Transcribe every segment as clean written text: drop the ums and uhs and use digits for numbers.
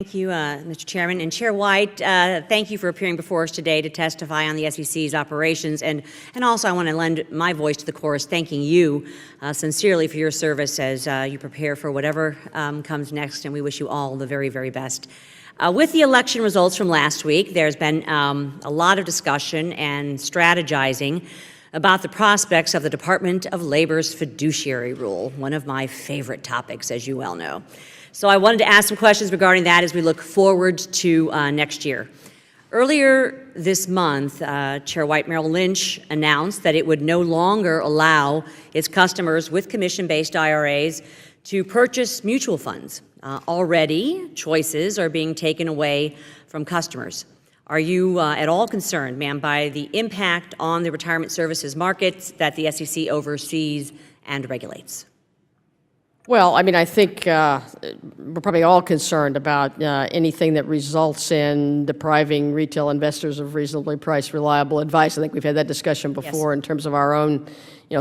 Thank you, Mr. Chairman. And Chair White, thank you for appearing before us today to testify on the SEC's operations. And also I want to lend my voice to the chorus, thanking you sincerely for your service as you prepare for whatever comes next. And we wish you all the very, very best. With the election results from last week, there's been a lot of discussion and strategizing about the prospects of the Department of Labor's fiduciary rule, one of my favorite topics, as you well know. So I wanted to ask some questions regarding that as we look forward to next year. Earlier this month, Chair White, Merrill Lynch announced that it would no longer allow its customers with commission-based IRAs to purchase mutual funds. Already, choices are being taken away from customers. Are you at all concerned, ma'am, by the impact on the retirement services markets that the SEC oversees and regulates? Well, I mean, I think we're probably all concerned about anything that results in depriving retail investors of reasonably priced, reliable advice. I think we've had that discussion before. Yes. In terms of our own,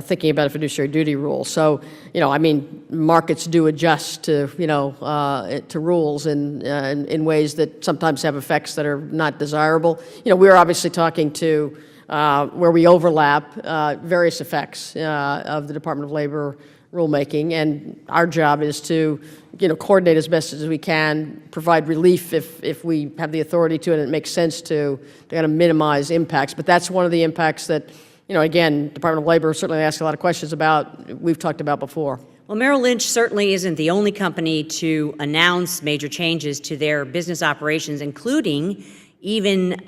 thinking about a fiduciary duty rule. So, I mean, markets do adjust to, to rules in ways that sometimes have effects that are not desirable. We're obviously talking to where we overlap various effects of the Department of Labor rulemaking, and our job is to, coordinate as best as we can, provide relief if we have the authority to, and it makes sense to kind of minimize impacts. But that's one of the impacts that, again, Department of Labor certainly asks a lot of questions about, we've talked about before. Well, Merrill Lynch certainly isn't the only company to announce major changes to their business operations, including even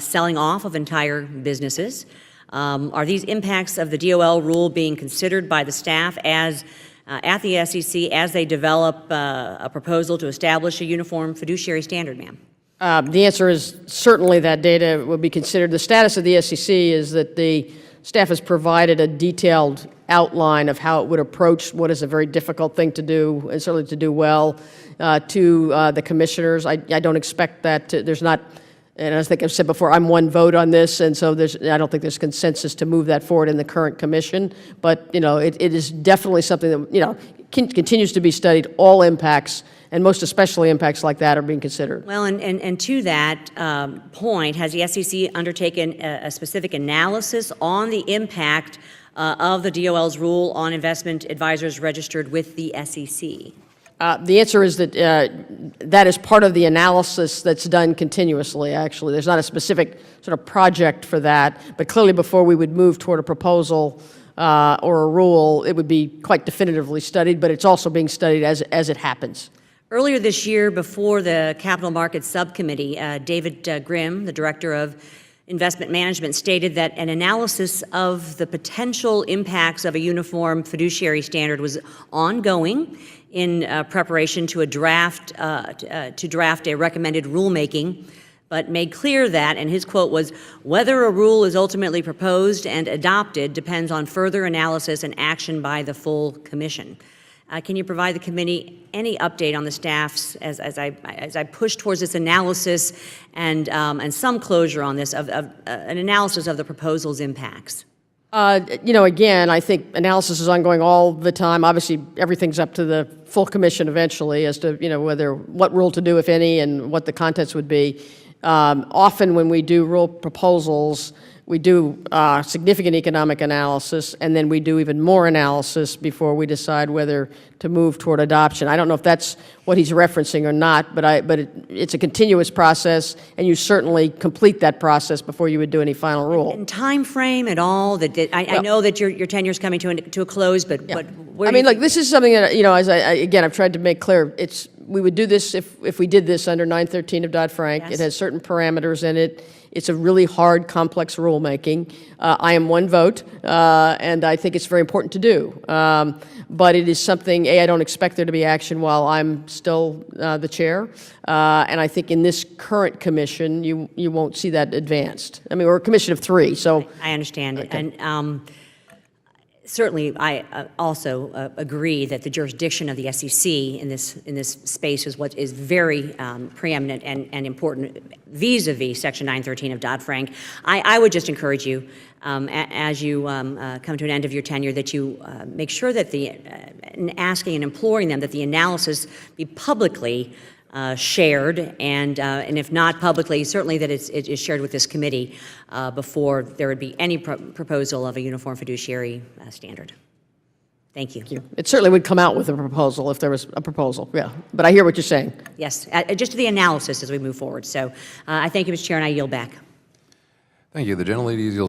selling off of entire businesses. Are these impacts of the DOL rule being considered by the staff at the SEC as they develop a proposal to establish a uniform fiduciary standard, ma'am? The answer is certainly that data will be considered. The status of the SEC is that the staff has provided a detailed outline of how it would approach what is a very difficult thing to do, and certainly to do well, to the commissioners. I don't expect that there's not. And as I think I've said before, I'm one vote on this, and so I don't think there's consensus to move that forward in the current commission. But it is definitely something that continues to be studied. All impacts, and most especially impacts like that, are being considered. Well, and to that point, has the SEC undertaken a specific analysis on the impact of the DOL's rule on investment advisors registered with the SEC? The answer is that that is part of the analysis that's done continuously, actually. There's not a specific sort of project for that, but clearly before we would move toward a proposal or a rule, it would be quite definitively studied, but it's also being studied as it happens. Earlier this year, before the Capital Markets Subcommittee, David Grimm, the Director of Investment Management, stated that an analysis of the potential impacts of a uniform fiduciary standard was ongoing in preparation to draft a recommended rulemaking, but made clear that, and his quote was, "Whether a rule is ultimately proposed and adopted depends on further analysis and action by the full commission." Can you provide the committee any update on the staff's, as I push towards this analysis and some closure on this, of an analysis of the proposal's impacts? Again, I think analysis is ongoing all the time. Obviously, everything's up to the full commission eventually as to, what rule to do, if any, and what the contents would be. Often when we do rule proposals, we do significant economic analysis, and then we do even more analysis before we decide whether to move toward adoption. I don't know if that's what he's referencing or not, but it's a continuous process, and you certainly complete that process before you would do any final rule. And time frame at all? I know that your tenure is coming to a close, but yeah. Where look, this is something that, as again, I've tried to make clear. We would do this if we did this under 913 of Dodd-Frank. Yes. It has certain parameters in it. It's a really hard, complex rulemaking. I am one vote, and I think it's very important to do. But it is something, I don't expect there to be action while I'm still the chair. And I think in this current commission, you won't see that advanced. I mean, we're a commission of 3, so. I understand. Okay. And certainly, I also agree that the jurisdiction of the SEC in this space is what is very preeminent and important vis-a-vis Section 913 of Dodd-Frank. I would just encourage you, as you come to an end of your tenure, that you make sure that asking and imploring them that the analysis be publicly shared, and if not publicly, certainly that it is shared with this committee before there would be any proposal of a uniform fiduciary standard. Thank you. It certainly would come out with a proposal if there was a proposal, yeah. But I hear what you're saying. Yes, just the analysis as we move forward. So I thank you, Mr. Chair, and I yield back. Thank you. The gentlelady yields.